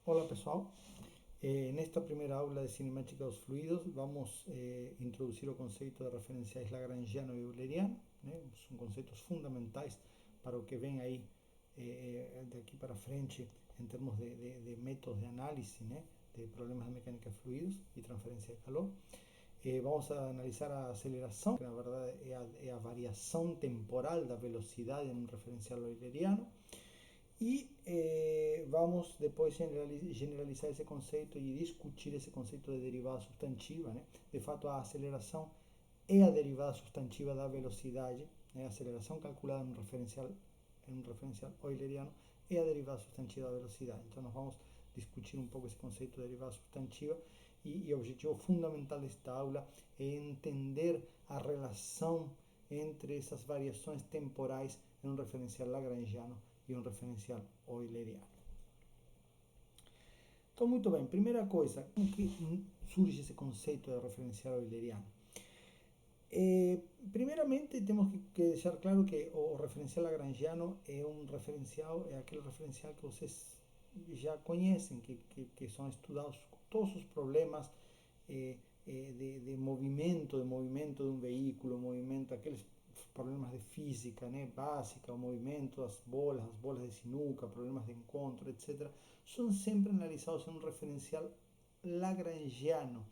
Olá pessoal, nesta primeira aula de cinemática dos fluidos vamos introduzir o conceito de referenciais lagrangiano e euleriano, né? São conceitos fundamentais para o que vem aí daqui para frente em termos de métodos de análise, né? De problemas de mecânica de fluidos e transferência de calor. Vamos a analisar a aceleração, que na verdade é a variação temporal da velocidade em um referencial euleriano. E vamos depois generalizar esse conceito e discutir esse conceito de derivada substantiva, né? De fato, a aceleração é a derivada substantiva da velocidade, né? A aceleração calculada em um referencial euleriano é a derivada substantiva da velocidade. Então, nós vamos discutir um pouco esse conceito de derivada substantiva e o objetivo fundamental desta aula é entender a relação entre essas variações temporais em um referencial lagrangiano e um referencial euleriano. Então, muito bem, primeira coisa, como que surge esse conceito de referencial euleriano? Primeiramente, temos que deixar claro que o referencial lagrangiano é um referencial, é aquele referencial que vocês já conhecem, que são estudados todos os problemas de movimento de um veículo, movimento, aqueles problemas de física, né, básica, o movimento das bolas, as bolas de sinuca, problemas de encontro, etc., são sempre analisados em um referencial lagrangiano.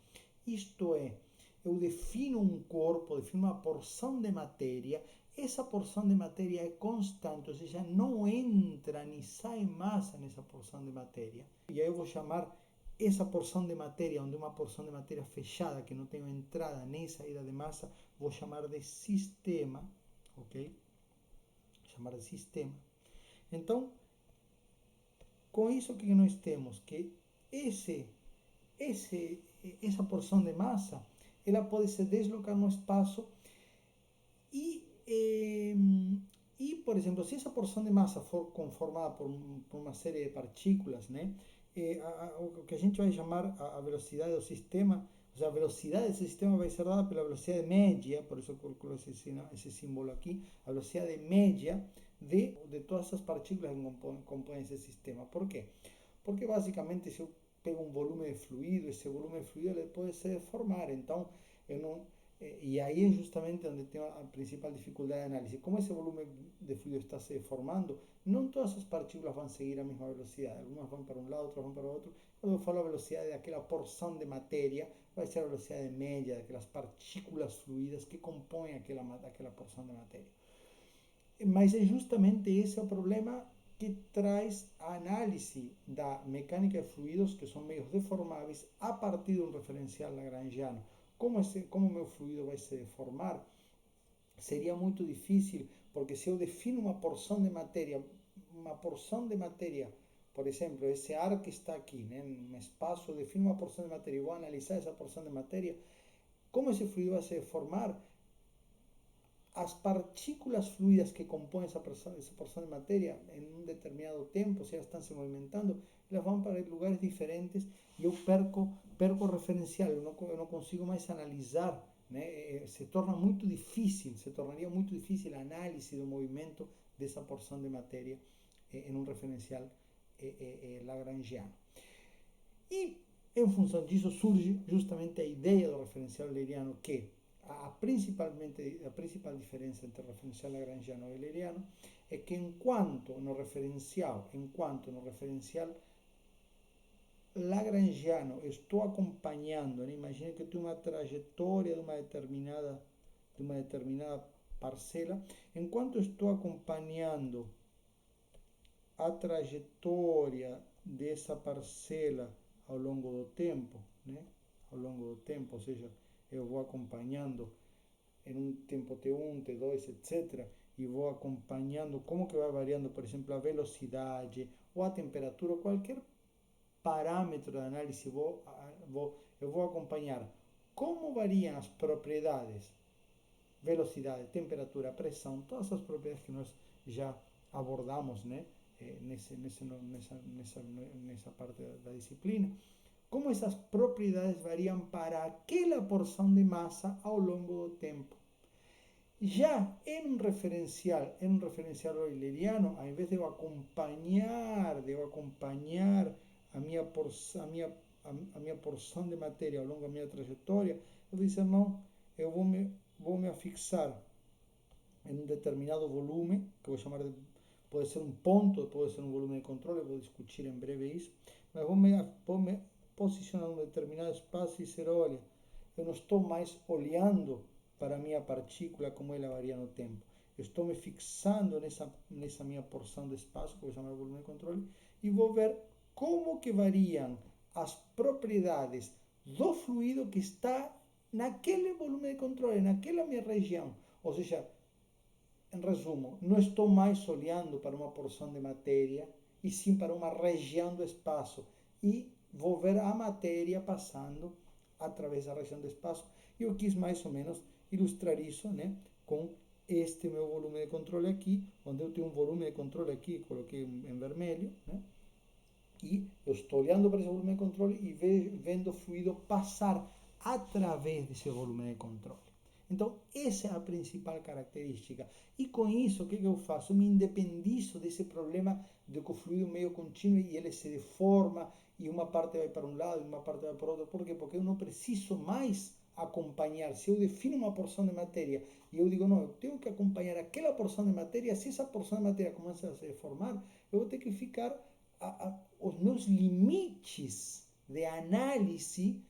Isto é, eu defino um corpo, defino uma porção de matéria, essa porção de matéria é constante, ou seja, não entra nem sai massa nessa porção de matéria. E aí eu vou chamar essa porção de matéria, onde uma porção de matéria fechada, que não tem entrada nem saída de massa, vou chamar de sistema, ok? Chamar de sistema. Então, com isso que nós temos, que essa porção de massa, ela pode se deslocar no espaço por exemplo, se essa porção de massa for conformada por uma série de partículas, né, o que a gente vai chamar a velocidade do sistema, ou seja, a velocidade desse sistema vai ser dada pela velocidade média, por isso eu coloco esse símbolo aqui, a velocidade média de todas essas partículas que compõem esse sistema. Por quê? Porque basicamente se eu pego um volume de fluido, esse volume de fluido ele pode se deformar, então eu não... E aí é justamente onde tem a principal dificuldade de análise. Como esse volume de fluido está se deformando, não todas as partículas vão seguir a mesma velocidade. Algumas vão para um lado, outras vão para o outro. Quando eu falo a velocidade daquela porção de matéria, vai ser a velocidade média daquelas partículas fluídas que compõem aquela porção de matéria. Mas é justamente esse o problema que traz a análise da mecânica de fluidos, que são meios deformáveis, a partir de um referencial lagrangiano. Como o meu fluido vai se deformar? Seria muito difícil, porque se eu defino uma porção de matéria, por exemplo, esse ar que está aqui, né, no espaço, eu defino uma porção de matéria e vou analisar essa porção de matéria, como esse fluido vai se deformar? As partículas fluidas que compõem essa porção de matéria em um determinado tempo, se elas estão se movimentando, elas vão para lugares diferentes e eu perco o referencial, eu não consigo mais analisar, né? Se tornaria muito difícil a análise do movimento dessa porção de matéria em um referencial lagrangiano. E, em função disso, surge justamente a ideia do referencial euleriano, que a principal diferença entre o referencial lagrangiano e o euleriano é que enquanto no referencial lagrangiano estou acompanhando, né? Imagina que eu tenho uma trajetória de uma determinada parcela, enquanto estou acompanhando a trajetória dessa parcela ao longo do tempo, né? Ao longo do tempo, ou seja, eu vou acompanhando em um tempo T1, T2, etc. E vou acompanhando como que vai variando, por exemplo, a velocidade ou a temperatura, qualquer parâmetro de análise, eu vou acompanhar como variam as propriedades, velocidade, temperatura, pressão, todas as propriedades que nós já abordamos, né? Nessa parte da disciplina, como essas propriedades variam para aquela porção de massa ao longo do tempo. Já em um referencial euleriano, ao invés de eu acompanhar a minha, por, a minha porção de matéria ao longo da minha trajetória, eu vou dizer, não, eu vou me afixar em um determinado volume, que eu vou chamar de, pode ser um ponto, pode ser um volume de controle, eu vou discutir em breve isso, mas vou me posicionar em um determinado espaço e dizer, olha, eu não estou mais olhando para a minha partícula como ela varia no tempo. Eu estou me fixando nessa minha porção de espaço, que eu vou chamar de volume de controle, e vou ver como que variam as propriedades do fluido que está naquele volume de controle, naquela minha região. Ou seja, em resumo, não estou mais olhando para uma porção de matéria, e sim para uma região do espaço. E vou ver a matéria passando através da região do espaço. E eu quis mais ou menos ilustrar isso, né, com este meu volume de controle aqui, onde eu tenho um volume de controle aqui, coloquei em vermelho, né, e eu estou olhando para esse volume de controle e vendo o fluido passar através desse volume de controle. Então, essa é a principal característica. E com isso, o que eu faço? Eu me independizo desse problema de que o fluido é meio contínuo e ele se deforma e uma parte vai para um lado e uma parte vai para o outro. Por quê? Porque eu não preciso mais acompanhar. Se eu defino uma porção de matéria e eu digo, não, eu tenho que acompanhar aquela porção de matéria, se essa porção de matéria começa a se deformar, eu vou ter que ficar os meus limites de análise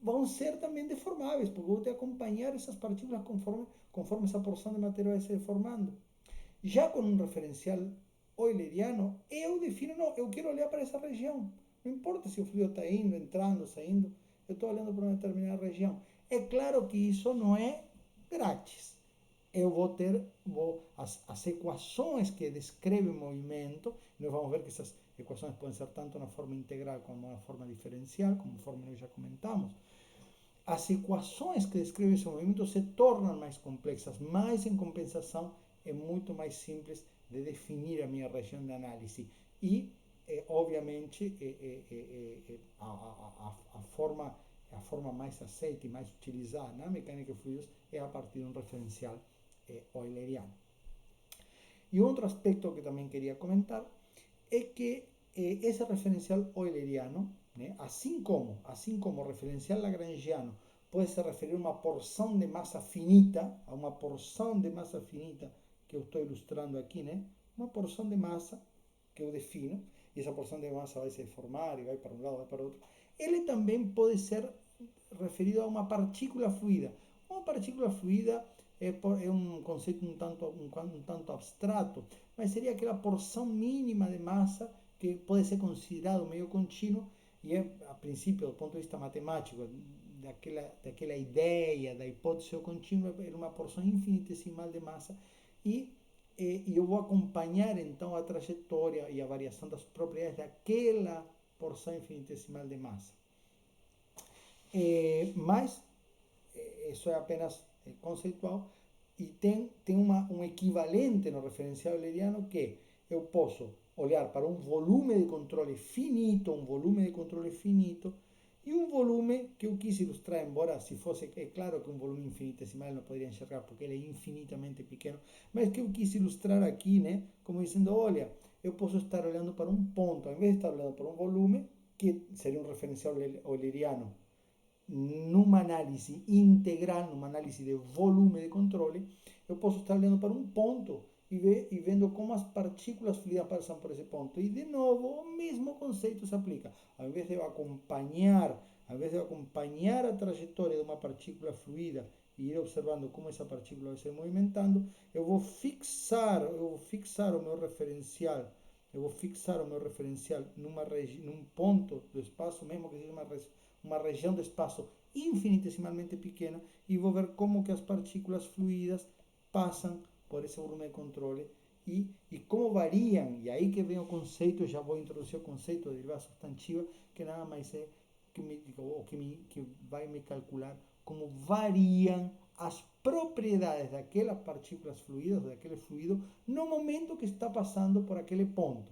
vão ser também deformáveis, porque eu vou ter que acompanhar essas partículas conforme essa porção de matéria vai se deformando. Já com um referencial euleriano, eu defino, não, eu quero olhar para essa região. Não importa se o fluido está indo, entrando, saindo, eu estou olhando para uma determinada região. É claro que isso não é grátis. Eu vou ter as equações que descrevem o movimento, nós vamos ver que essas equações podem ser tanto na forma integral como na forma diferencial, como forma nós já comentamos. As equações que descrevem esse movimento se tornam mais complexas, mas em compensação é muito mais simples de definir a minha região de análise. E, obviamente, a forma mais aceita e mais utilizada na mecânica de fluidos é a partir de um referencial euleriano. E outro aspecto que também queria comentar é que esse referencial euleriano, né, assim como o referencial lagrangiano pode se referir a uma porção de massa finita, a uma porção de massa finita que eu estou ilustrando aqui, né, uma porção de massa que eu defino, e essa porção de massa vai se formar e vai para um lado, vai para o outro, ele também pode ser referido a uma partícula fluida. Uma partícula fluida é um conceito um tanto abstrato, mas seria aquela porção mínima de massa que pode ser considerado meio contínuo e é, a princípio, do ponto de vista matemático, daquela ideia da hipótese contínua, era uma porção infinitesimal de massa e eu vou acompanhar então a trajetória e a variação das propriedades daquela porção infinitesimal de massa. Mas isso é apenas conceitual e tem um equivalente no referencial euleriano que eu posso olhar para um volume de controle finito, e um volume que eu quis ilustrar, embora se fosse, é claro que um volume infinitesimal não poderia enxergar porque ele é infinitamente pequeno, mas que eu quis ilustrar aqui, né, como dizendo, olha, eu posso estar olhando para um ponto, ao invés de estar olhando para um volume, que seria um referencial euleriano, numa análise integral, numa análise de volume de controle, eu posso estar olhando para um ponto e vendo como as partículas fluidas passam por esse ponto. E, de novo, o mesmo conceito se aplica. Ao invés de eu acompanhar a trajetória de uma partícula fluida e ir observando como essa partícula vai se movimentando, eu vou fixar o meu referencial. Eu vou fixar o meu referencial num ponto do espaço, mesmo que seja uma região de espaço infinitesimalmente pequena, e vou ver como que as partículas fluidas passam por esse volume de controle e como variam. E aí que vem o conceito, já vou introduzir o conceito de derivada substantiva, que nada mais é que vai me calcular como variam as propriedades daquelas partículas fluidas, daquele fluido, no momento que está passando por aquele ponto.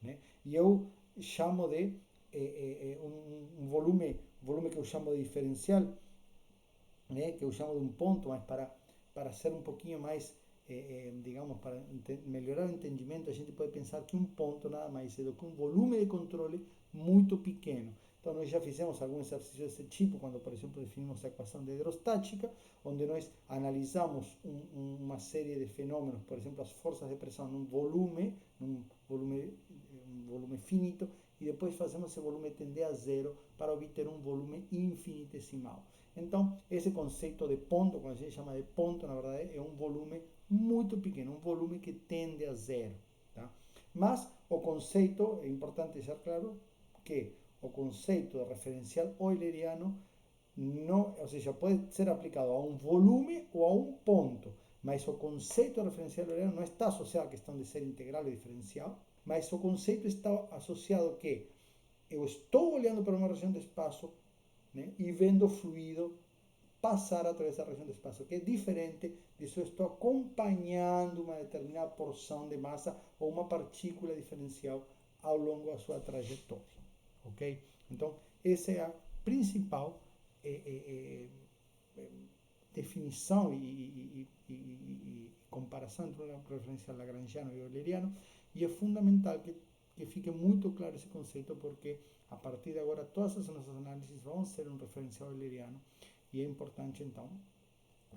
Né? E eu chamo de um volume que eu chamo de diferencial, né? Que eu chamo de um ponto, mas para ser um pouquinho mais digamos, para melhorar o entendimento, a gente pode pensar que um ponto nada mais é do que um volume de controle muito pequeno. Então, nós já fizemos algum exercício desse tipo, quando, por exemplo, definimos a equação de hidrostática, onde nós analisamos uma série de fenômenos, por exemplo, as forças de pressão num volume, um volume finito, e depois fazemos esse volume tender a zero para obter um volume infinitesimal. Então, esse conceito de ponto, quando a gente chama de ponto, na verdade, é um volume muito pequeno, um volume que tende a zero. Tá? Mas o conceito, é importante deixar claro que o conceito de referencial euleriano não, ou seja, pode ser aplicado a um volume ou a um ponto, mas o conceito de referencial euleriano não está associado à questão de ser integral ou diferencial, mas o conceito está associado a que eu estou olhando para uma região de espaço, né, e vendo o fluido passar através da região do espaço, que é diferente de se eu estou acompanhando uma determinada porção de massa ou uma partícula diferencial ao longo da sua trajetória, ok? Então, essa é a principal definição e comparação entre o referencial lagrangiano e euleriano, e é fundamental que fique muito claro esse conceito, porque a partir de agora todas as nossas análises vão ser um referencial euleriano, e é importante então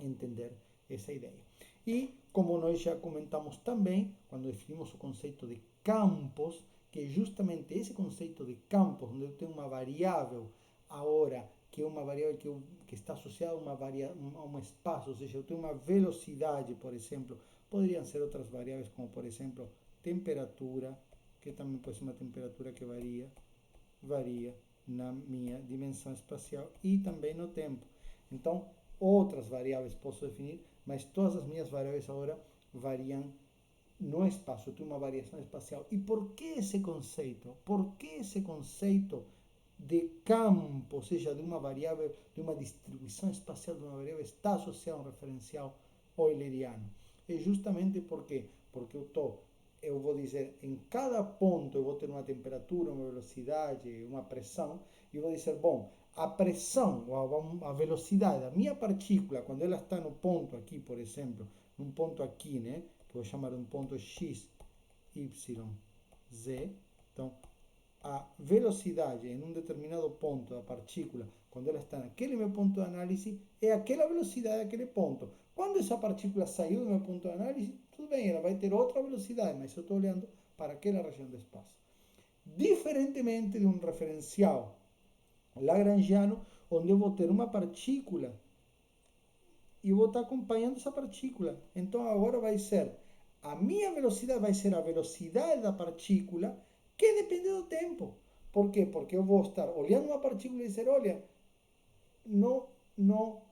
entender essa ideia. E como nós já comentamos também, quando definimos o conceito de campos, que é justamente esse conceito de campos, onde eu tenho uma variável agora, que é uma variável que está associada a um espaço, ou seja, eu tenho uma velocidade, por exemplo, poderiam ser outras variáveis, como por exemplo, temperatura, que também pode ser uma temperatura que varia na minha dimensão espacial e também no tempo. Então, outras variáveis posso definir, mas todas as minhas variáveis agora variam no espaço, eu tenho uma variação espacial. E por que esse conceito? Por que esse conceito de campo, ou seja, de uma variável, de uma distribuição espacial de uma variável, está associado a um referencial euleriano? É justamente porque eu vou dizer, em cada ponto eu vou ter uma temperatura, uma velocidade, uma pressão, e vou dizer, bom, a pressão, a velocidade da minha partícula, quando ela está no ponto aqui, por exemplo, num ponto aqui, né, que eu vou chamar de um ponto x, y, z, então, a velocidade em um determinado ponto da partícula, quando ela está naquele meu ponto de análise, é aquela velocidade daquele ponto. Quando essa partícula saiu do meu ponto de análise, tudo bem, ela vai ter outra velocidade, mas eu estou olhando para aquela região do espaço. Diferentemente de um referencial lagrangiano, onde eu vou ter uma partícula e vou estar acompanhando essa partícula. Então agora vai ser, a minha velocidade vai ser a velocidade da partícula, que depende do tempo. Por quê? Porque eu vou estar olhando uma partícula e dizer, olha, não, não,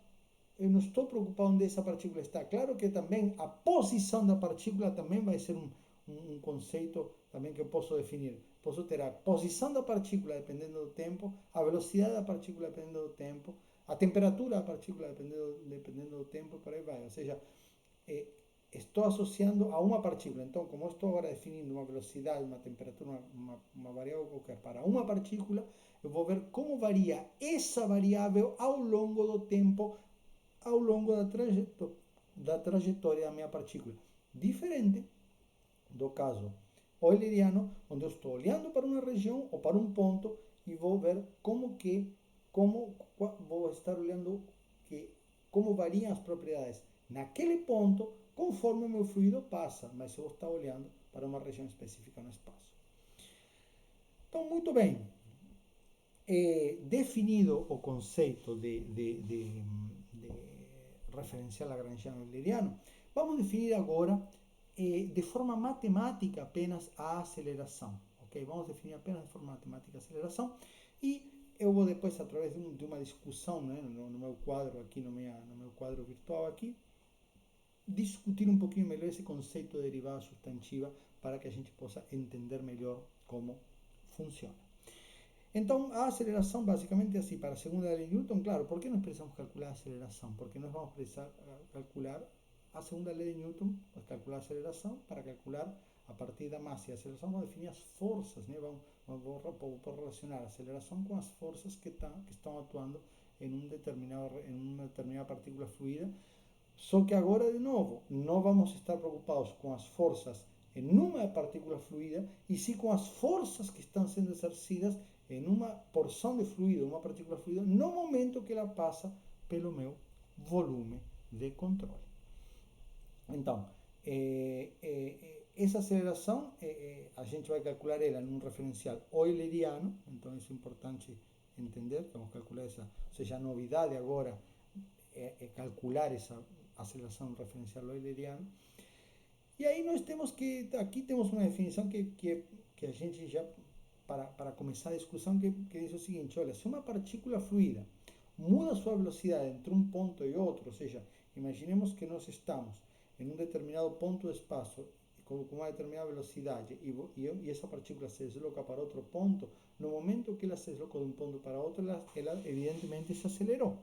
eu não estou preocupado onde essa partícula está. Claro que também a posição da partícula também vai ser um conceito também que eu posso definir. Posso ter a posição da partícula dependendo do tempo, a velocidade da partícula dependendo do tempo, a temperatura da partícula dependendo do tempo, por aí vai. Ou seja, estou associando a uma partícula. Então, como eu estou agora definindo uma velocidade, uma temperatura, uma variável qualquer para uma partícula, eu vou ver como varia essa variável ao longo do tempo, ao longo da trajetória da minha partícula. Diferente do caso euleriano, onde eu estou olhando para uma região ou para um ponto e vou ver vou estar olhando como variam as propriedades naquele ponto conforme o meu fluido passa, mas eu vou estar olhando para uma região específica no espaço. Então, muito bem, definido o conceito de referencial lagrangiano-euleriano, vamos definir agora de forma matemática apenas a aceleração. Ok? Vamos definir apenas de forma matemática a aceleração e eu vou depois, através de uma discussão, né, no meu quadro aqui, no meu quadro virtual aqui, discutir um pouquinho melhor esse conceito de derivada substantiva para que a gente possa entender melhor como funciona. Então, a aceleração basicamente é assim, para a segunda lei de Newton, claro, ¿por que nós precisamos calcular a aceleração? Porque nós vamos precisar calcular a segunda lei de Newton, para calcular a aceleração, para calcular a partir da massa e a aceleração, vamos definir as forças, né? Vamos relacionar a aceleração com as forças que estão atuando em uma determinada partícula fluida, Só que agora, de novo, não vamos estar preocupados com as forças em uma partícula fluida, e sim com as forças que estão sendo exercidas em uma porção de fluido, uma partícula fluida, no momento que ela passa pelo meu volume de controle. Então, essa aceleração, a gente vai calcular ela num referencial euleriano, então isso é importante entender, que vamos calcular essa, ou seja, a novidade agora é calcular essa aceleração referencial euleriano. E aí nós temos que, aqui temos uma definição que a gente já, para começar a discussão, que diz o seguinte, olha, se uma partícula fluida muda sua velocidade entre um ponto e outro, ou seja, imaginemos que nós estamos em um determinado ponto do espaço com uma determinada velocidade e essa partícula se desloca para outro ponto, no momento que ela se desloca de um ponto para outro, ela evidentemente se acelerou.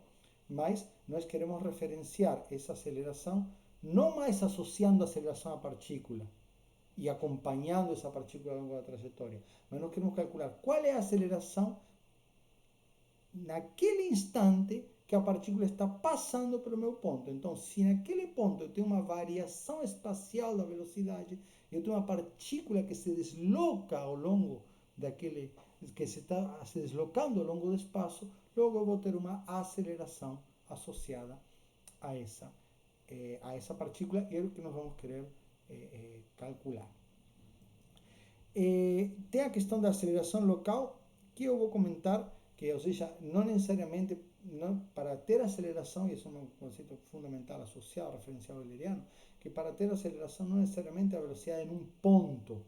Mas nós queremos referenciar essa aceleração não mais associando a aceleração à partícula e acompanhando essa partícula ao longo da trajetória, mas nós queremos calcular qual é a aceleração naquele instante que a partícula está passando pelo meu ponto. Então, se naquele ponto eu tenho uma variação espacial da velocidade, eu tenho uma partícula que se desloca ao longo daquele, que se está se deslocando ao longo do espaço, logo eu vou ter uma aceleração associada a essa partícula, é o que nós vamos querer calcular. Tem a questão da aceleração local, que eu vou comentar, que, ou seja, não necessariamente para ter aceleração, e isso é um conceito fundamental associado ao referencial euleriano, que para ter aceleração não necessariamente a velocidade em um ponto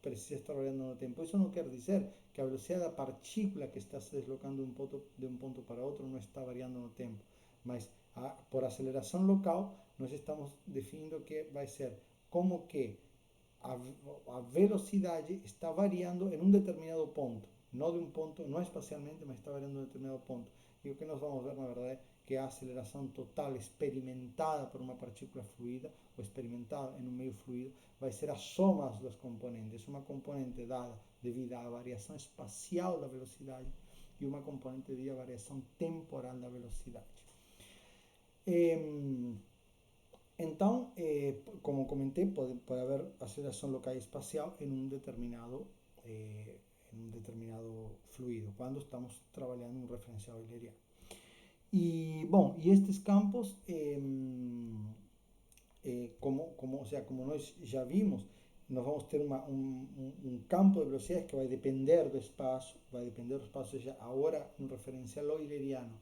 precisa estar variando no tempo. Isso não quer dizer que a velocidade da partícula que está se deslocando de um ponto para outro não está variando no tempo, mas por aceleração local nós estamos definindo que vai ser como que a velocidade está variando em um determinado ponto, não de um ponto, não espacialmente, mas está variando em um determinado ponto. E o que nós vamos ver, na verdade, é que a aceleração total experimentada por uma partícula fluida, ou experimentada em um meio fluido, vai ser a soma das duas componentes. Uma componente dada devido à variação espacial da velocidade e uma componente devido à variação temporal da velocidade. Então, como comentei, pode haver aceleração local e espacial em um determinado fluido, quando estamos trabalhando em um referencial euleriano. E, bom, e estes campos, como nós já vimos, nós vamos ter um campo de velocidades que vai depender do espaço, ou seja, agora no referencial euleriano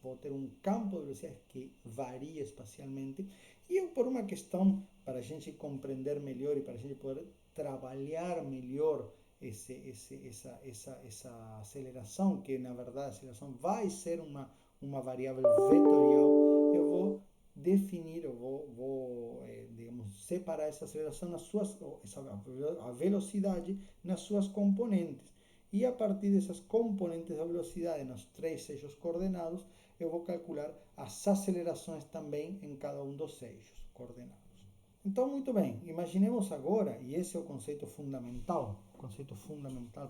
vou ter um campo de velocidades que varia espacialmente, e eu, por uma questão para a gente compreender melhor e para a gente poder trabalhar melhor essa aceleração, que na verdade a aceleração vai ser uma variável vetorial, eu vou definir, digamos, separar essa aceleração a velocidade nas suas componentes. E a partir dessas componentes da velocidade nos três eixos coordenados, eu vou calcular as acelerações também em cada um dos eixos coordenados. Então, muito bem, imaginemos agora, e esse é o conceito fundamental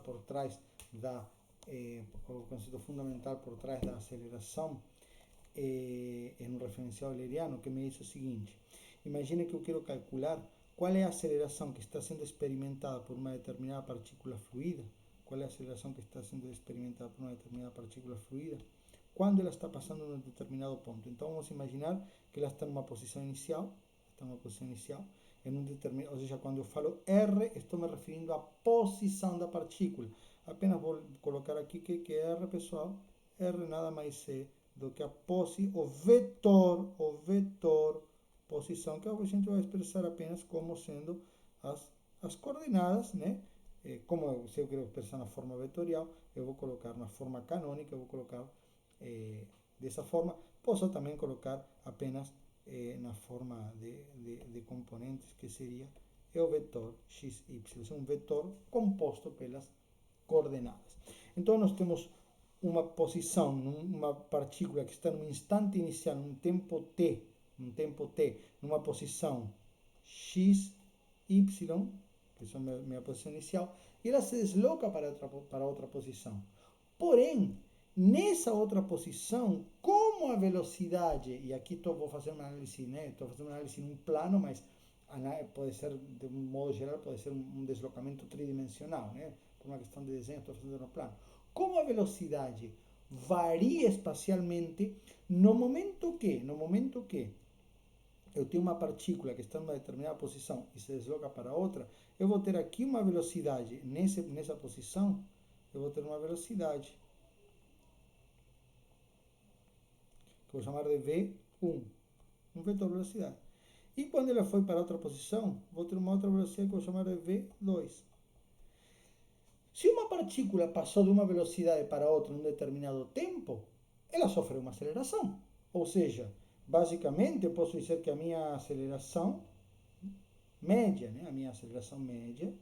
por trás da aceleração em um referencial euleriano, que me diz o seguinte: imagine que eu quero calcular qual é a aceleração que está sendo experimentada por uma determinada partícula fluida, qual é a aceleração que está sendo experimentada por uma determinada partícula fluida, quando ela está passando em um determinado ponto. Então vamos imaginar que ela está em uma posição inicial, em um determinado, ou seja, quando eu falo R, estou me referindo à posição da partícula. Apenas vou colocar aqui que é R, pessoal. R nada mais é do que o vetor posição, que a gente vai expressar apenas como sendo as coordenadas, né? Como se eu quero expressar na forma vetorial, eu vou colocar na forma canônica, eu vou colocar dessa forma. Posso também colocar apenas na forma de componentes, que seria o vetor x, y, um vetor composto pelas coordenadas. Então nós temos uma posição, uma partícula que está num instante inicial, num tempo t, numa posição x, y, que é a minha posição inicial, e ela se desloca para outra posição. Porém, nessa outra posição, como a velocidade, e aqui vou fazer uma análise, né? Estou fazendo uma análise em um plano, mas pode ser, de um modo geral, pode ser um deslocamento tridimensional, né? Por uma questão de desenho, estou fazendo no plano. Como a velocidade varia espacialmente, no momento que eu tenho uma partícula que está em uma determinada posição e se desloca para outra, eu vou ter aqui uma velocidade nessa posição, eu vou ter uma velocidade que eu vou chamar de V1, um vetor de velocidade. E quando ela foi para outra posição, vou ter uma outra velocidade que eu vou chamar de V2. Se uma partícula passou de uma velocidade para outra em um determinado tempo, ela sofreu uma aceleração. Ou seja, basicamente eu posso dizer que a minha aceleração média, né, a minha aceleração média,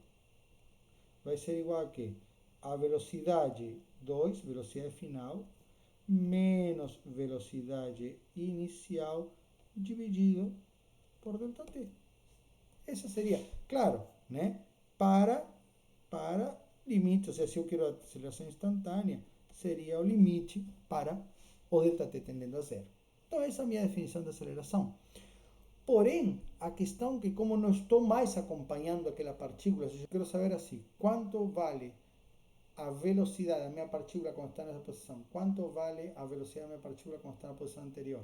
vai ser igual a quê? A velocidade 2, velocidade final, menos velocidade inicial, dividido por ΔT. Essa seria, claro, né? Para limite, ou seja, se eu quero aceleração instantânea, seria o limite para o ΔT tendendo a zero. Então, essa é a minha definição de aceleração. Porém, a questão é que como não estou mais acompanhando aquela partícula, eu quero saber assim, quanto vale a velocidade da minha partícula quando está nessa posição, quanto vale a velocidade da minha partícula quando está na posição anterior.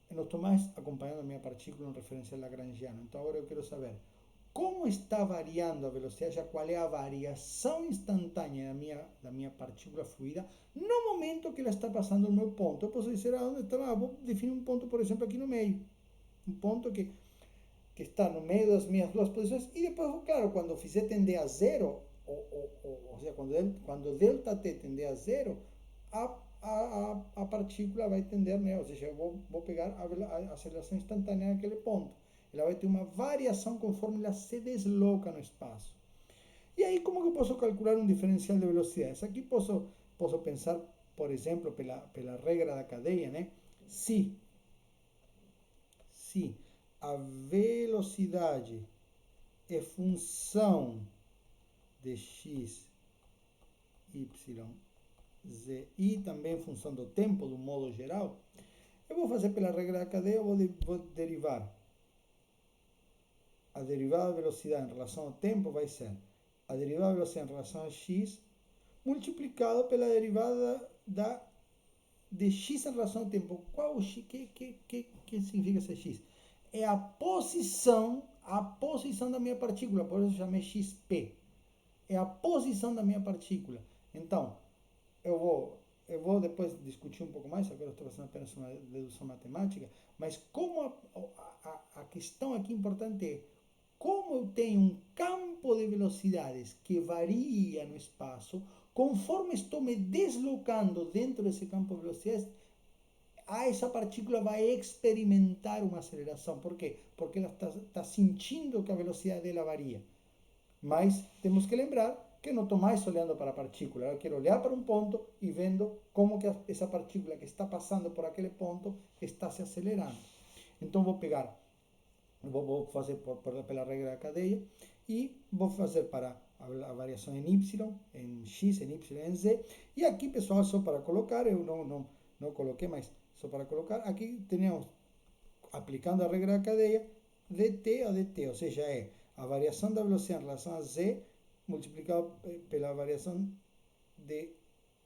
Eu não estou mais acompanhando a minha partícula em referência a Lagrangiano. Então agora eu quero saber como está variando a velocidade, qual é a variação instantânea da minha partícula fluida no momento que ela está passando no meu ponto. Eu posso dizer aonde está, vou definir um ponto, por exemplo, aqui no meio. Um ponto que está no meio das minhas duas posições e depois, claro, quando fizer tender a zero, ou seja, quando ΔT tender a zero, a partícula vai tender, né? Ou seja, eu vou pegar a aceleração instantânea naquele ponto. Ela vai ter uma variação conforme ela se desloca no espaço. E aí, como que eu posso calcular um diferencial de velocidades? Aqui posso pensar, por exemplo, pela regra da cadeia, né? Se a velocidade é função de x, y, z e também função do tempo, do modo geral, eu vou fazer pela regra da cadeia, eu vou derivar. A derivada da velocidade em relação ao tempo vai ser a derivada da velocidade em relação a x multiplicado pela derivada de x em relação ao tempo. Qual o x? Que significa esse x? É a posição da minha partícula, por isso eu chamei xp. É a posição da minha partícula. Então, eu vou depois discutir um pouco mais, agora eu estou fazendo apenas uma dedução matemática, mas como a questão aqui importante é como eu tenho um campo de velocidades que varia no espaço, conforme estou me deslocando dentro desse campo de velocidades, essa partícula vai experimentar uma aceleração. Por quê? Porque ela está sentindo que a velocidade dela varia. Mas temos que lembrar que não estou mais olhando para a partícula, eu quero olhar para um ponto e vendo como que essa partícula que está passando por aquele ponto está se acelerando. Então vou fazer pela regra da cadeia e vou fazer para a variação em y, em x, em y, em z. E aqui, pessoal, só para colocar, eu não coloquei, mas só para colocar, aqui temos, aplicando a regra da cadeia, dt a dt, ou seja, é a variação da velocidade em relação a z multiplicado pela variação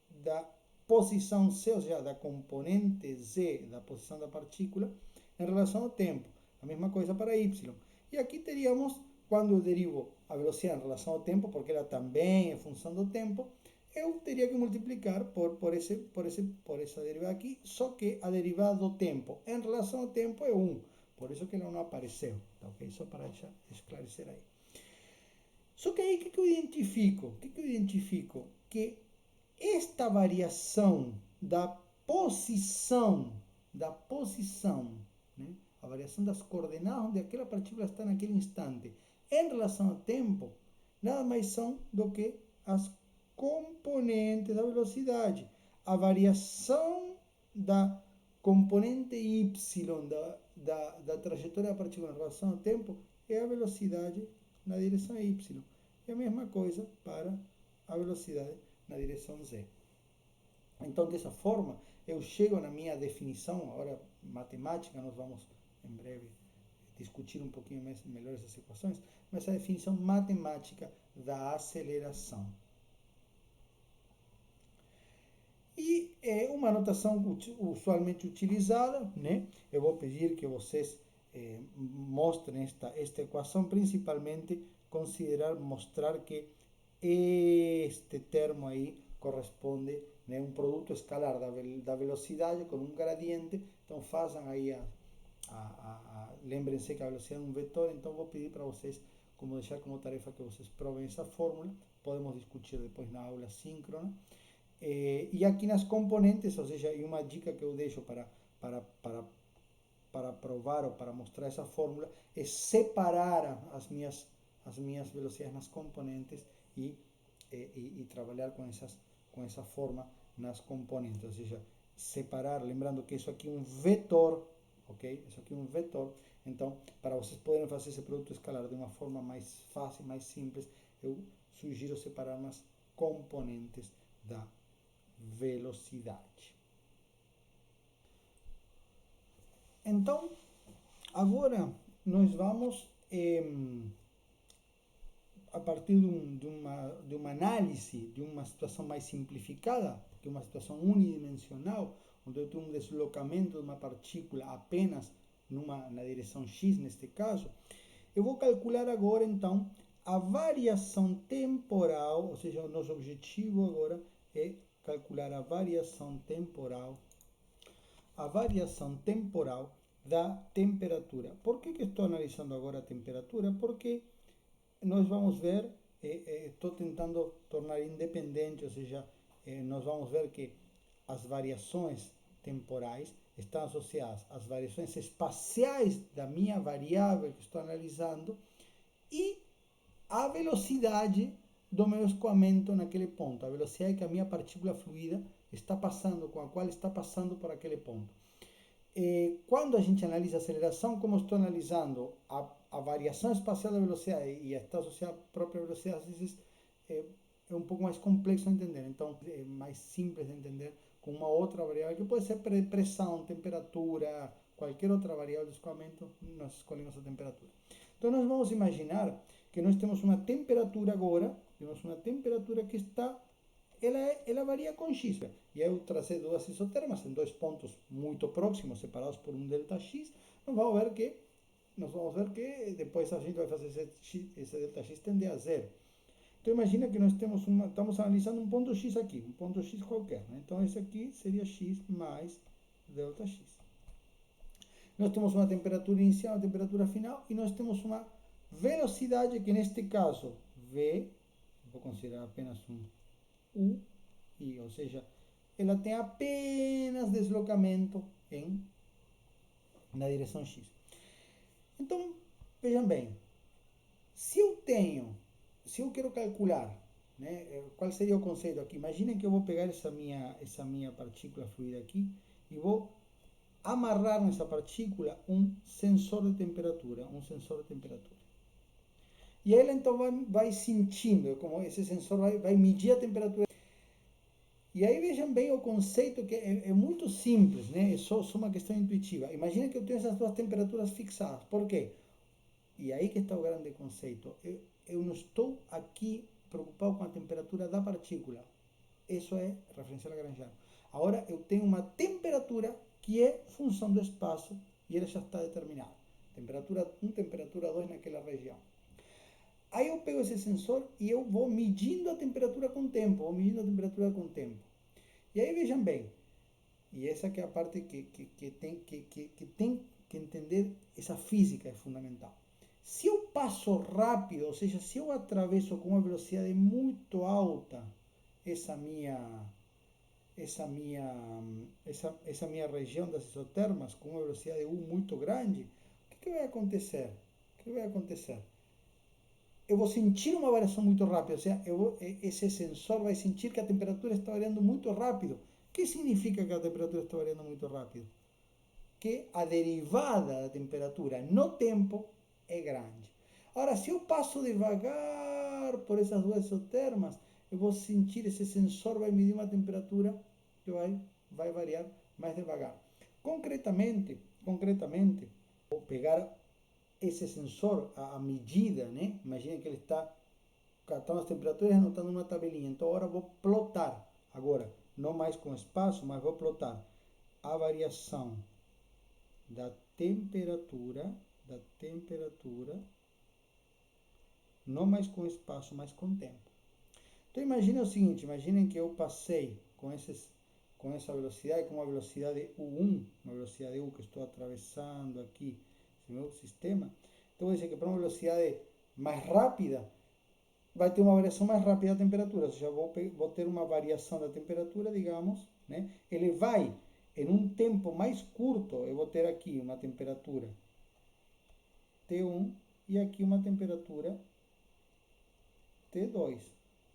da posição c, ou seja, da componente z da posição da partícula em relação ao tempo. A mesma coisa para y. E aqui teríamos, quando eu derivo a velocidade em relação ao tempo, porque ela também é função do tempo, eu teria que multiplicar por essa derivada aqui, só que a derivada do tempo em relação ao tempo é 1. Por isso que ela não apareceu. Tá, okay? Só para esclarecer aí. Só que aí o que eu identifico? Que esta variação da posição, né? A variação das coordenadas onde aquela partícula está naquele instante, em relação ao tempo, nada mais são do que as componentes da velocidade. A variação da componente y da trajetória da partícula em relação ao tempo é a velocidade na direção y. E a mesma coisa para a velocidade na direção z. Então, dessa forma, eu chego na minha definição, agora matemática, nós vamos em breve discutir um pouquinho mais, melhor essas equações, mas a definição matemática da aceleração. E é uma notação usualmente utilizada, né? Eu vou pedir que vocês mostrem esta equação, principalmente mostrar que este termo aí corresponde, né, um produto escalar da velocidade com um gradiente. Então façam aí lembrem-se que a velocidade é um vetor, então vou pedir para vocês como deixar como tarefa que vocês provem essa fórmula, podemos discutir depois na aula síncrona. E aqui nas componentes, ou seja, e uma dica que eu deixo para provar ou para mostrar essa fórmula é separar as minhas velocidades nas componentes e trabalhar com essa forma nas componentes, ou seja, separar, lembrando que isso aqui é um vetor, ok? Isso aqui é um vetor, então para vocês poderem fazer esse produto escalar de uma forma mais fácil, mais simples, eu sugiro separar nas componentes da velocidade. Então, agora nós vamos, a partir de uma análise de uma situação mais simplificada, que é uma situação unidimensional, onde eu tenho um deslocamento de uma partícula apenas na direção x, neste caso, eu vou calcular agora, então, a variação temporal, ou seja, o nosso objetivo agora é calcular a variação temporal da temperatura. Por que estou analisando agora a temperatura? Porque nós vamos ver, estou tentando tornar independente, ou seja, nós vamos ver que as variações temporais estão associadas às variações espaciais da minha variável que estou analisando e a velocidade do meu escoamento naquele ponto, a velocidade que a minha partícula fluida está passando, com a qual está passando por aquele ponto. Quando a gente analisa a aceleração, como estou analisando a variação espacial da velocidade e está associada à própria velocidade, às vezes é um pouco mais complexo de entender. Então, é mais simples de entender com uma outra variável, que pode ser pressão, temperatura, qualquer outra variável de escoamento, nós escolhemos a temperatura. Então, nós vamos imaginar que nós temos uma temperatura agora, temos uma temperatura que está, ela varia com x. E eu trazer duas isotermas em dois pontos muito próximos, separados por um ΔX, nós vamos ver que depois a gente vai fazer esse ΔX tender a zero. Então imagina que nós estamos analisando um ponto x aqui, um ponto x qualquer, né? Então esse aqui seria x mais ΔX. Nós temos uma temperatura inicial, uma temperatura final, e nós temos uma velocidade que neste caso v, vou considerar apenas um u, e, ou seja, ela tem apenas deslocamento na direção x. Então, vejam bem, se eu quero calcular, né, qual seria o conceito aqui? Imaginem que eu vou pegar essa minha partícula fluida aqui e vou amarrar nessa partícula um sensor de temperatura, E ela então vai sentindo, como esse sensor vai medir a temperatura. E aí vejam bem o conceito, que é muito simples, né? É só uma questão intuitiva. Imagina que eu tenho essas duas temperaturas fixadas. Por quê? E aí que está o grande conceito. Eu não estou aqui preocupado com a temperatura da partícula. Isso é referencial lagrangiano. Agora eu tenho uma temperatura que é função do espaço e ela já está determinada. Temperatura 1, temperatura 2 naquela região. Aí eu pego esse sensor e eu vou medindo a temperatura com o tempo, E aí vejam bem, e essa que é a parte que tem que entender, essa física é fundamental. Se eu passo rápido, ou seja, se eu atravesso com uma velocidade muito alta essa minha região das isotermas, com uma velocidade U muito grande, o que vai acontecer? Eu vou sentir uma variação muito rápida, ou seja, esse sensor vai sentir que a temperatura está variando muito rápido. O que significa que a temperatura está variando muito rápido? Que a derivada da temperatura no tempo é grande. Agora, se eu passo devagar por essas duas isotermas, eu vou sentir, esse sensor vai medir uma temperatura vai variar mais devagar. Concretamente, vou pegar esse sensor, a medida, né? Imagina que ele está catando as temperaturas e anotando uma tabelinha. Então agora vou plotar, agora, não mais com espaço, mas vou plotar a variação da temperatura, não mais com espaço, mas com tempo. Então imagine o seguinte, imaginem que eu passei com essa velocidade, com uma velocidade U1, uma velocidade U que estou atravessando aqui esse meu sistema. Então vou dizer que para uma velocidade mais rápida, vai ter uma variação mais rápida da temperatura, ou seja, vou ter uma variação da temperatura, digamos, né? Ele vai, em um tempo mais curto, eu vou ter aqui uma temperatura T1 e aqui uma temperatura T2.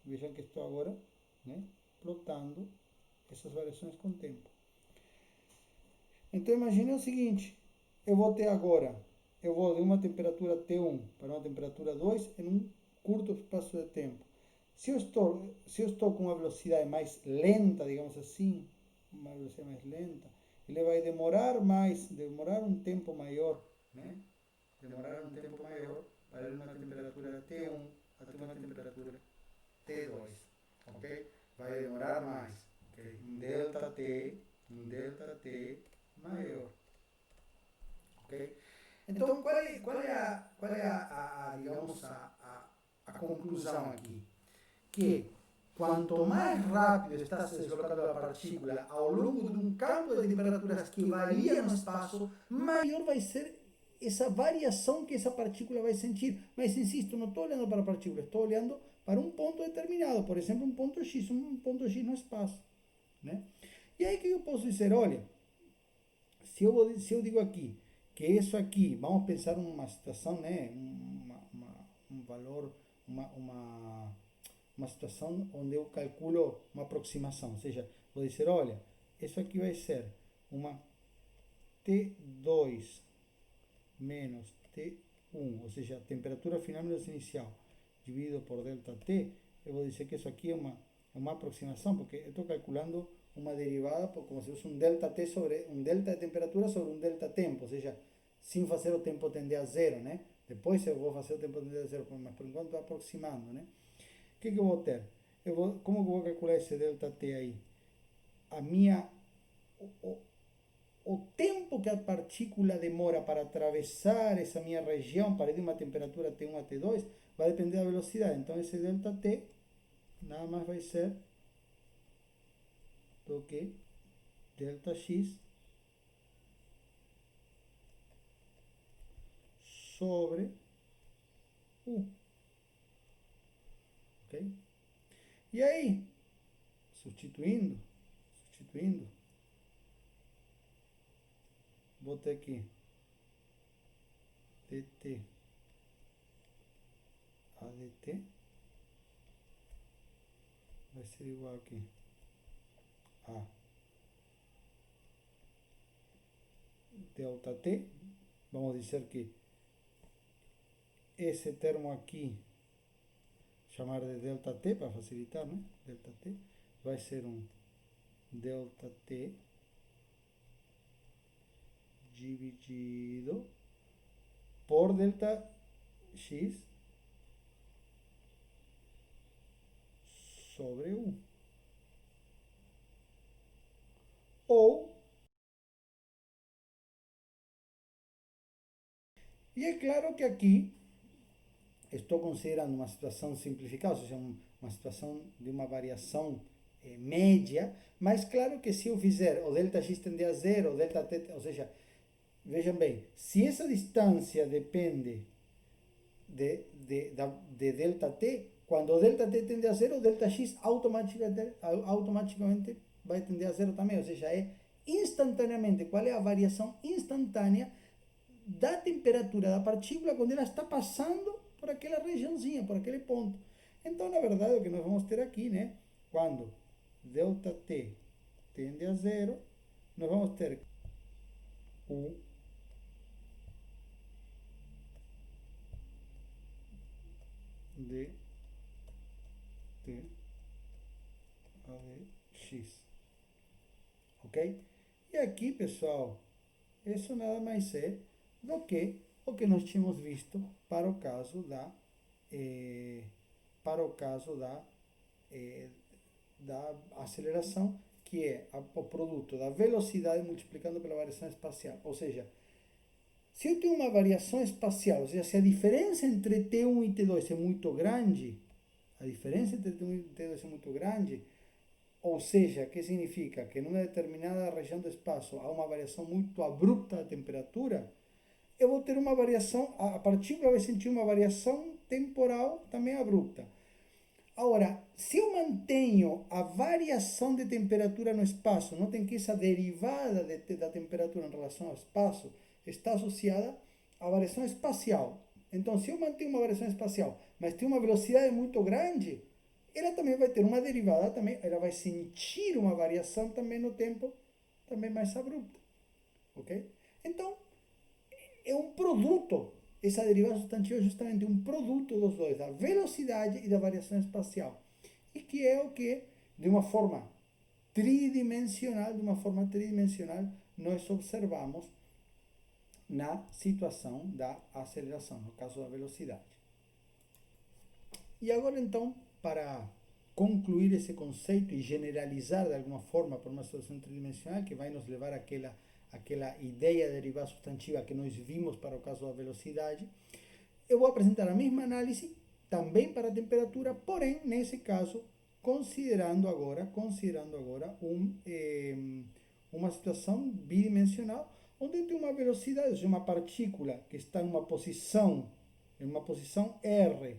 Vejam que estou agora, né, plotando essas variações com o tempo. Então imagine o seguinte, eu vou ter agora, eu vou de uma temperatura T1 para uma temperatura 2 em um curto espaço de tempo. Se eu estou com uma velocidade mais lenta, digamos assim, uma velocidade mais lenta, ele vai demorar um tempo maior, né? Demorar um tempo maior para ir de uma temperatura T1 até uma temperatura T2, ok? Vai demorar mais, ok? Um delta T maior, ok? Então, qual é digamos, a conclusão aqui? Que quanto mais rápido está se deslocando a partícula ao longo de um campo de temperaturas que varia no espaço, maior vai ser essa variação que essa partícula vai sentir. Mas insisto, não estou olhando para a partícula, estou olhando para um ponto determinado, por exemplo, um ponto X no espaço, né? E aí que eu posso dizer, olha, se eu digo aqui que isso aqui, vamos pensar numa situação, né, um valor, uma situação onde eu calculo uma aproximação, ou seja, vou dizer, olha, isso aqui vai ser uma T2 menos T1, ou seja, a temperatura final menos inicial, dividido por delta T, eu vou dizer que isso aqui é uma aproximação, porque eu estou calculando uma derivada como se fosse um delta T sobre um delta de temperatura sobre um delta tempo, ou seja, sem fazer o tempo tender a zero, né? Depois eu vou fazer o tempo tender a zero, mas por enquanto estou aproximando, né? O que eu vou ter? Como eu vou calcular esse delta T aí? A minha, o, o tempo que a partícula demora para atravessar essa minha região, para ir de uma temperatura T1 a T2, vai depender da velocidade. Então, esse delta T nada mais vai ser do que delta X sobre U. Ok? E aí, substituindo, vou ter aqui dt a dt vai ser igual aqui a delta t. Vamos dizer que esse termo aqui, chamar de delta t para facilitar, né? Delta t vai ser um delta t dividido por delta x sobre U. Ou, e é claro que aqui estou considerando uma situação simplificada, ou seja, uma situação de uma variação média, mas claro que se eu fizer o delta x tender a zero, o delta t, ou seja, vejam bem, se essa distância depende de delta t, quando o delta t tende a zero, o delta x automaticamente vai tender a zero também, ou seja, é instantaneamente, qual é a variação instantânea da temperatura da partícula quando ela está passando por aquela regiãozinha, por aquele ponto. Então, na verdade, o que nós vamos ter aqui, né, quando delta t tende a zero, nós vamos ter U de t a de x. ok? E aqui, pessoal, isso nada mais é do que o que nós tínhamos visto para o caso da, eh, para o caso eh, da aceleração, que é o produto da velocidade multiplicando pela variação espacial. Ou seja, se eu tenho uma variação espacial, ou seja, se a diferença entre T1 e T2 é muito grande, a diferença entre T1 e T2 é muito grande, ou seja, que significa que em uma determinada região do espaço há uma variação muito abrupta da temperatura, eu vou ter uma variação, a partícula vai sentir uma variação temporal também abrupta. Agora, se eu mantenho a variação de temperatura no espaço, notem que essa derivada da temperatura em relação ao espaço está associada à variação espacial. Então, se eu mantenho uma variação espacial, mas tem uma velocidade muito grande, ela também vai ter uma derivada, também, ela vai sentir uma variação também no tempo, também mais abrupta. Ok? Então, é um produto. Essa derivada substantiva é justamente um produto dos dois, da velocidade e da variação espacial. E que é o que, de uma forma tridimensional, nós observamos na situação da aceleração, no caso da velocidade. E agora, então, para concluir esse conceito e generalizar de alguma forma para uma situação tridimensional que vai nos levar àquela ideia de derivada substantiva que nós vimos para o caso da velocidade, eu vou apresentar a mesma análise também para a temperatura, porém, nesse caso, considerando agora uma situação bidimensional, onde tem uma velocidade, ou seja, uma partícula que está em uma posição R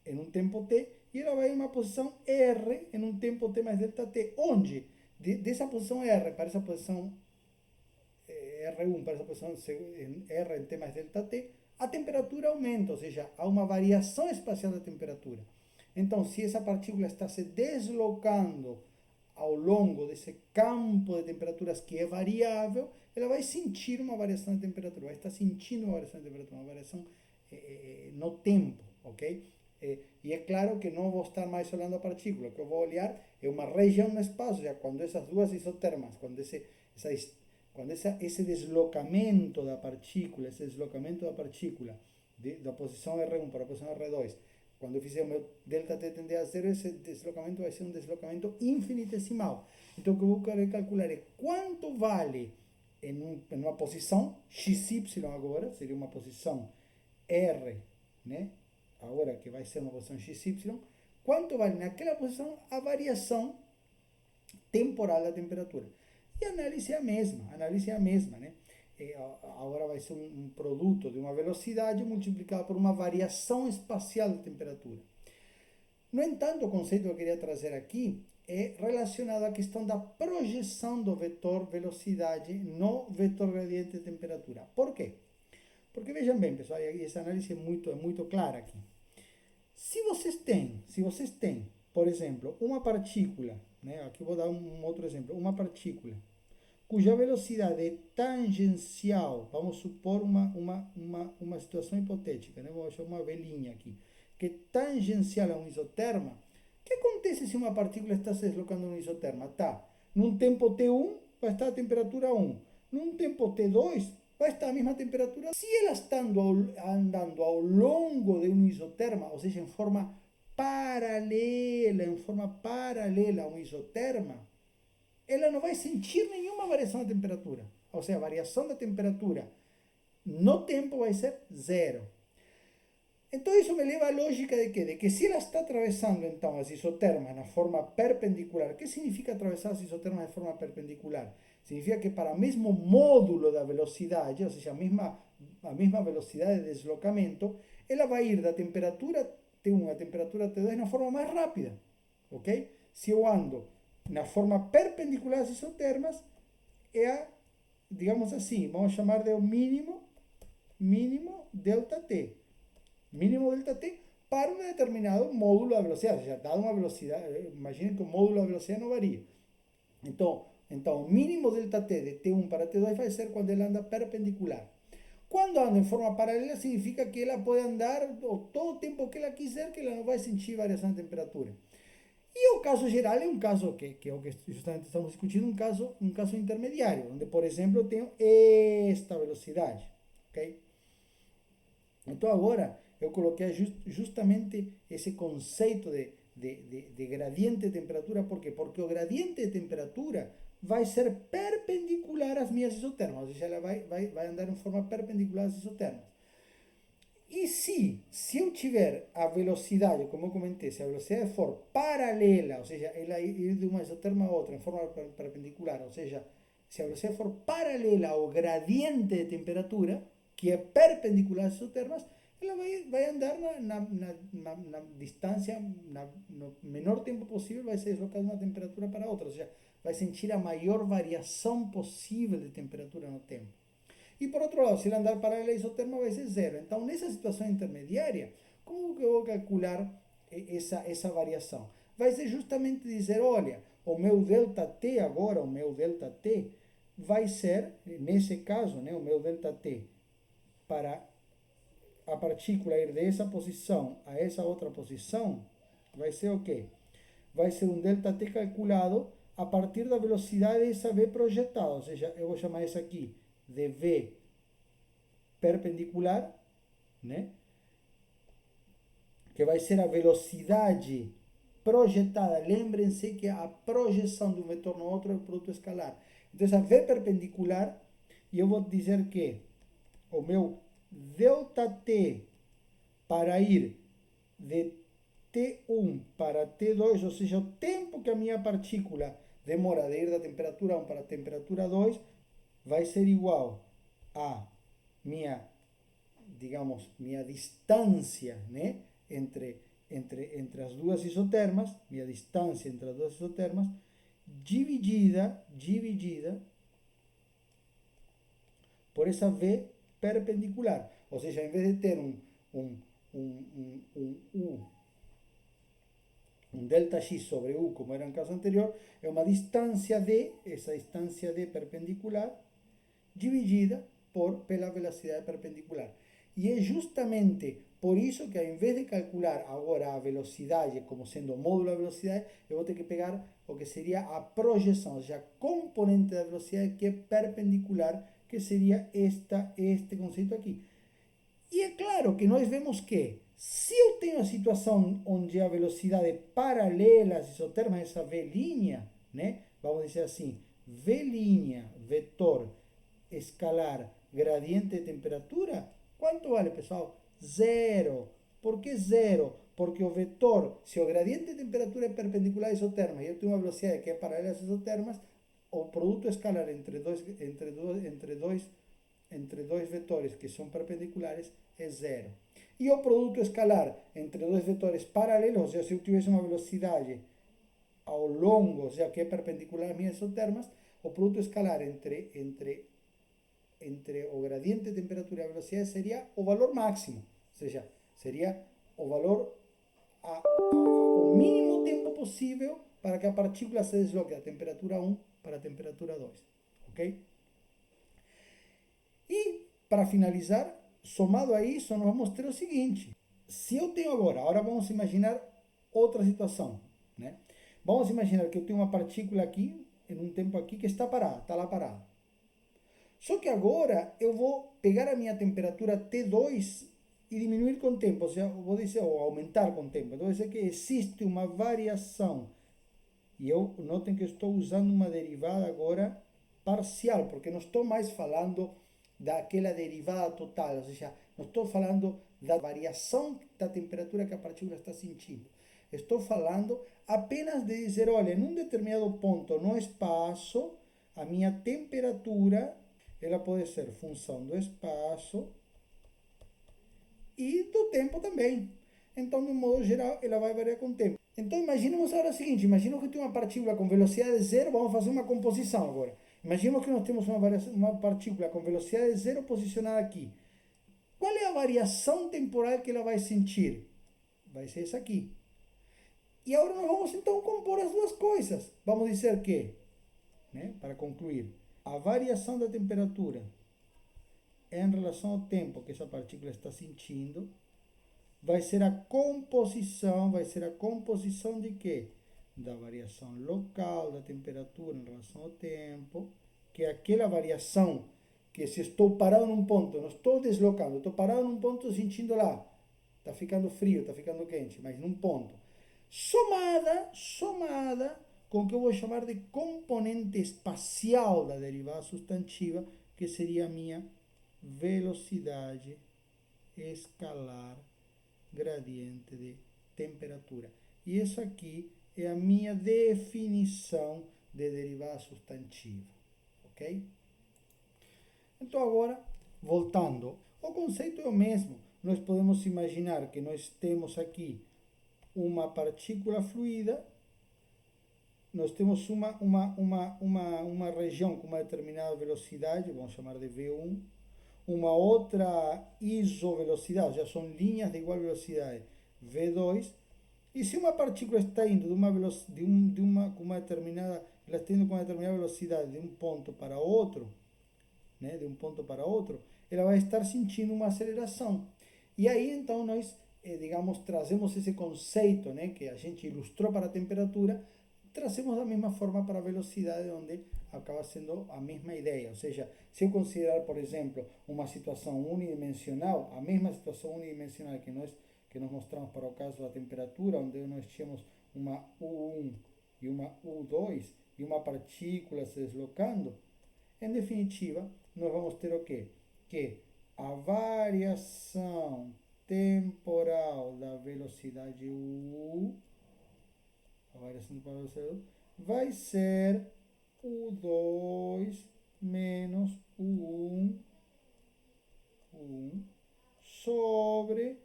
em um tempo t, e ela vai em uma posição R em um tempo t mais delta t, onde dessa posição R para essa posição R1 para essa posição R em t mais delta t, a temperatura aumenta, ou seja, há uma variação espacial da temperatura. Então, se essa partícula está se deslocando ao longo desse campo de temperaturas que é variável, ela vai sentir uma variação de temperatura, vai estar sentindo uma variação de temperatura, uma variação no tempo, ok? E é claro que não vou estar mais olhando a partícula, o que eu vou olhar é uma região no espaço, já quando essas duas isotermas, quando esse deslocamento da partícula, da posição R1 para a posição R2, quando eu fizer o meu ΔT tender a zero, esse deslocamento vai ser um deslocamento infinitesimal. Então, o que eu vou querer calcular é quanto vale em uma posição XY agora, seria uma posição R, né? Agora que vai ser uma posição XY, quanto vale naquela posição a variação temporal da temperatura. E a análise é a mesma, né? Agora vai ser um produto de uma velocidade multiplicado por uma variação espacial da temperatura. No entanto, o conceito que eu queria trazer aqui é relacionado à questão da projeção do vetor velocidade no vetor gradiente de temperatura. Por quê? Porque vejam bem, pessoal, e essa análise é muito clara aqui. Se vocês têm, por exemplo, uma partícula, né? Aqui vou dar um outro exemplo, uma partícula cuja velocidade é tangencial, vamos supor uma situação hipotética, né? Vamos chamar uma velinha aqui, que é tangencial a um isoterma. O que acontece se uma partícula está se deslocando em um isoterma? Tá, num tempo T1 vai estar a temperatura 1, num tempo T2 vai estar a mesma temperatura. Se ela está andando ao longo de um isoterma, ou seja, em forma paralela a um isoterma, ela não vai sentir nenhuma variação da temperatura. Ou seja, a variação da temperatura no tempo vai ser zero. Então isso me leva à lógica de quê? De que se ela está atravessando então as isotermas na forma perpendicular, o que significa atravessar as isotermas de forma perpendicular? Significa que para o mesmo módulo da velocidade, ou seja, a mesma velocidade de deslocamento, ela vai ir da temperatura T1 à temperatura T2 na forma mais rápida. Ok? Se eu ando na forma perpendicular às isotermas, é digamos assim, vamos chamar de o mínimo delta T. Mínimo delta T para um determinado módulo da velocidade. Já dado uma velocidade, imaginem que o módulo da velocidade não varia. Então, o mínimo delta T de T1 para T2 vai ser quando ela anda perpendicular. Quando anda em forma paralela, significa que ela pode andar todo o tempo que ela quiser, que ela não vai sentir variação de temperatura. E o caso geral é um caso que é o que justamente estamos discutindo, um caso intermediário, onde, por exemplo, eu tenho esta velocidade, ok? Então agora eu coloquei justamente esse conceito de gradiente de temperatura, por quê? Porque o gradiente de temperatura vai ser perpendicular às minhas isotermas, ou seja, ela vai andar em forma perpendicular às isotermas. E se eu tiver a velocidade, como eu comentei, se a velocidade for paralela, ou seja, ela ir de uma isoterma a outra em forma perpendicular, ou seja, se a velocidade for paralela ao gradiente de temperatura, que é perpendicular às isotermas, ela vai andar na distância, no menor tempo possível, vai se deslocar de uma temperatura para outra, ou seja, vai sentir a maior variação possível de temperatura no tempo. E por outro lado, se ele andar paralela isoterma vai ser zero. Então, nessa situação intermediária, como que eu vou calcular essa variação? Vai ser justamente dizer, olha, o meu ΔT agora, o meu ΔT, vai ser, nesse caso, né, o meu ΔT, para a partícula ir dessa posição a essa outra posição, vai ser o quê? Vai ser um ΔT calculado a partir da velocidade dessa V projetada, ou seja, eu vou chamar isso aqui de V perpendicular, né? Que vai ser a velocidade projetada. Lembrem-se que a projeção de um vetor no outro é o produto escalar. Então, essa V perpendicular, e eu vou dizer que o meu ΔT para ir de T1 para T2, ou seja, o tempo que a minha partícula demora de ir da temperatura 1 para a temperatura 2, vai ser igual a minha, digamos, minha distância, né, entre as duas isotermas, minha distância entre as duas isotermas, dividida por essa V perpendicular. Ou seja, em vez de ter um ΔX sobre U, como era no caso anterior, é uma distância D, essa distância D perpendicular, dividida pela velocidade perpendicular. E é justamente por isso que, ao invés de calcular agora a velocidade como sendo o módulo da velocidade, eu vou ter que pegar o que seria a projeção, ou seja, a componente da velocidade que é perpendicular, que seria este conceito aqui. E é claro que nós vemos que, se eu tenho a situação onde a velocidade é paralela às isotermas, essa V', né? Vamos dizer assim, V', vetor escalar gradiente de temperatura, quanto vale, pessoal? Zero. Por que zero? Porque o vetor, se o gradiente de temperatura é perpendicular à isoterma e eu tenho uma velocidade que é paralela às isotermas, o produto escalar entre dois vetores que são perpendiculares é zero. E o produto escalar entre dois vetores paralelos, ou seja, se eu tivesse uma velocidade ao longo, ou seja, que é perpendicular às minhas isotermas, o produto escalar entre o gradiente de temperatura e a velocidade seria o valor máximo, ou seja, seria o valor o mínimo tempo possível para que a partícula se desloque da temperatura 1 para a temperatura 2, ok? E, para finalizar, somado a isso, nós vamos ter o seguinte, se eu tenho agora vamos imaginar outra situação, né? Vamos imaginar que eu tenho uma partícula aqui, em um tempo aqui, que está parada, está lá parada. Só que agora eu vou pegar a minha temperatura T2 e diminuir com o tempo, ou seja, vou dizer, ou aumentar com o tempo. Então, vou dizer que existe uma variação. E eu notem que eu estou usando uma derivada agora parcial, porque não estou mais falando daquela derivada total, ou seja, não estou falando da variação da temperatura que a partícula está sentindo. Estou falando apenas de dizer, olha, em um determinado ponto no espaço, a minha temperatura ela pode ser função do espaço e do tempo também. Então, de um modo geral, ela vai variar com o tempo. Então, imaginemos agora o seguinte, imaginemos que tem uma partícula com velocidade zero, vamos fazer uma composição agora. Imaginemos que nós temos uma partícula com velocidade zero posicionada aqui. Qual é a variação temporal que ela vai sentir? Vai ser essa aqui. E agora nós vamos então compor as duas coisas. Vamos dizer que, né, para concluir, a variação da temperatura em relação ao tempo que essa partícula está sentindo vai ser a composição de quê? da variação local da temperatura em relação ao tempo, que é aquela variação que se estou parado num ponto, não estou deslocando, estou parado num ponto sentindo lá, está ficando frio, está ficando quente, mas num ponto. Somada com o que eu vou chamar de componente espacial da derivada substantiva, que seria a minha velocidade escalar gradiente de temperatura. E isso aqui é a minha definição de derivada substantiva, ok? Então agora, voltando, o conceito é o mesmo. Nós podemos imaginar que nós temos aqui uma partícula fluida, nós temos uma região com uma determinada velocidade, vamos chamar de V1, uma outra isovelocidade, já são linhas de igual velocidade, V2, e se uma partícula está indo com uma determinada, ela está indo com uma determinada velocidade de um ponto para outro, né, de um ponto para outro, ela vai estar sentindo uma aceleração. E aí então nós, digamos, trazemos esse conceito, né, que a gente ilustrou para a temperatura, trazemos da mesma forma para a velocidade, onde acaba sendo a mesma ideia. Ou seja, se eu considerar, por exemplo, uma situação unidimensional, a mesma situação unidimensional que nós mostramos para o caso da temperatura, onde nós tínhamos uma U1 e uma U2 e uma partícula se deslocando, em definitiva, nós vamos ter o quê? Que a variação temporal da velocidade U, a variação temporal da velocidade U, vai ser U2 menos U1 sobre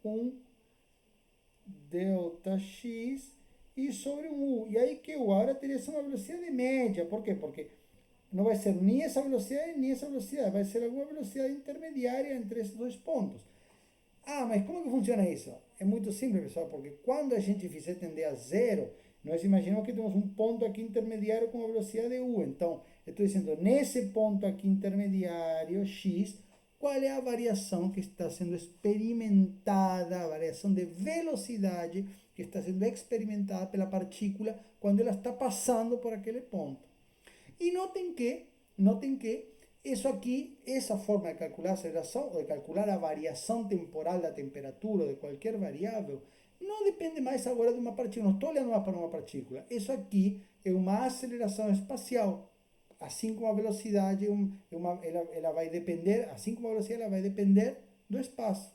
um delta x e sobre um U. E aí que o agora teria que ser uma velocidade média. Por quê? Porque não vai ser nem essa velocidade nem essa velocidade, vai ser alguma velocidade intermediária entre esses dois pontos. Ah, mas como que funciona isso? É muito simples, pessoal, porque quando a gente fizer tender a zero, nós imaginamos que temos um ponto aqui intermediário com a velocidade U. Então, eu estou dizendo, nesse ponto aqui intermediário, x, qual é a variação que está sendo experimentada, a variação de velocidade que está sendo experimentada pela partícula quando ela está passando por aquele ponto. E notem que isso aqui, essa forma de calcular a aceleração, ou de calcular a variação temporal da temperatura ou de qualquer variável, não depende mais agora de uma partícula. Não estou olhando mais para uma partícula. Isso aqui é uma aceleração espacial. Assim como a velocidade, ela vai depender, assim como a velocidade, ela vai depender do espaço.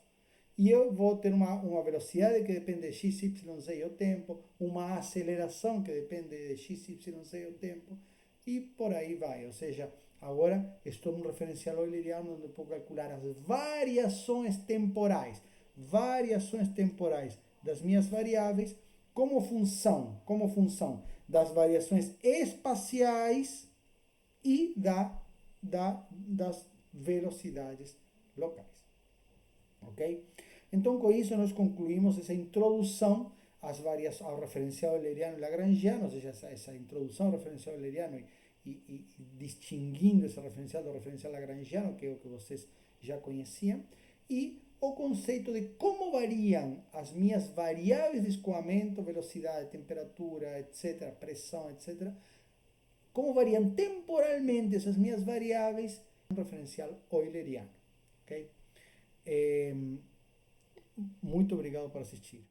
E eu vou ter uma velocidade que depende de x, y, z o tempo, uma aceleração que depende de x, y, z o tempo, e por aí vai. Ou seja, agora estou num referencial euleriano onde posso calcular as variações temporais das minhas variáveis como função das variações espaciais e das velocidades locais. Ok? Então, com isso, nós concluímos essa introdução ao referencial euleriano e lagrangiano, ou seja, essa introdução ao referencial euleriano e distinguindo esse referencial do referencial lagrangiano, que é o que vocês já conheciam, e o conceito de como variam as minhas variáveis de escoamento, velocidade, temperatura, etc., pressão, etc., como variam temporalmente essas minhas variáveis no referencial euleriano. Okay? Muito obrigado por assistir.